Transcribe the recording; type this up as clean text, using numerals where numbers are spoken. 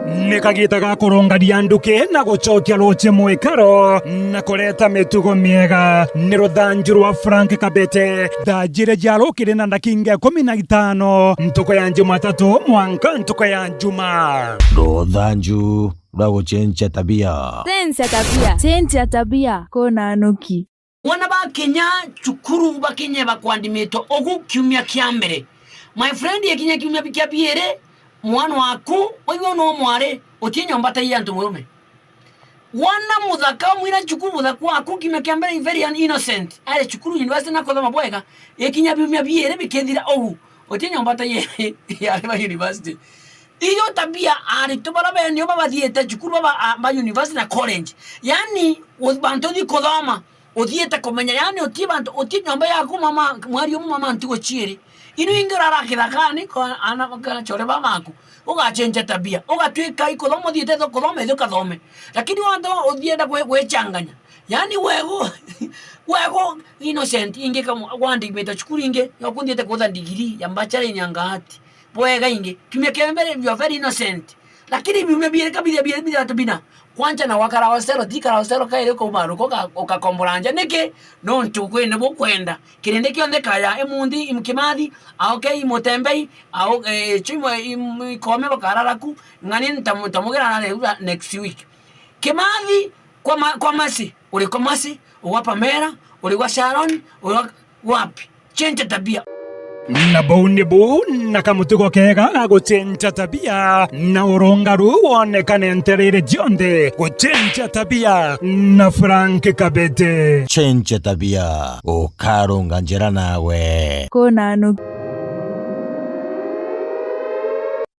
Nikagita ga kurungaria nduki na gucokia ruche mwikaro na kureta mitugo miega ni ruthanju rwa Frank Kabete thanjire jarukire na ndakinga 15 ntuko ya Jumatatu mwanka ntuko ya Juma ruthanju rwa gucenjia tabia cenjia tabia kona nuki wana ba Kenya chukuru ba Kenya bakwandimito ogu kiumia kia mbere my friend ye Kenya kiumia bikia biere mwana waku oigo no mware otinyo mbata yantu murume wana muthaka mwira chukuru muthaku waku kiumia kia mbere very innocent ale chukuru university na kothoma bwega ye Kenya biumia biere bikethira ogu otinyo mbata ye ya university iyo tabia ari tubara benyo babathiete chukuru ba university na college yani bantu di kothoma othiete komenya yani otie nyomba yaku mama mwari mama ntigo chiri inu ingira rakithakani ko ana chore ba maku ugachenja tabia ugatwika ikothoma thiete tho kothoma itho kathome lakini wanto othienda gwechanganya yani wego innocent inge kama wandi meta chukuru inge yakundite kutha degree ya bachelor nyangati bwega inge kimya kembere you are very innocent lakini bimebire kabisa tabina kwanza na wakara wasero kaire ko maruko okakomboranja neke no ntukwe ne bokwenda kirende kyonde kaya emundi imkimathi aoke imotembei au chimo ikome bakararaku ngani ntamugera na next week kimathi kwa masi uli kwa masi uwapa mera uli wa Sharon wapi chenja tabia na bounibu na kamutugo kega gucenja tabia na urungaru wonekane nterere jonde gucenja tabia na Frank Kabete cenjia tabia ukarunga njira nawe kona nuki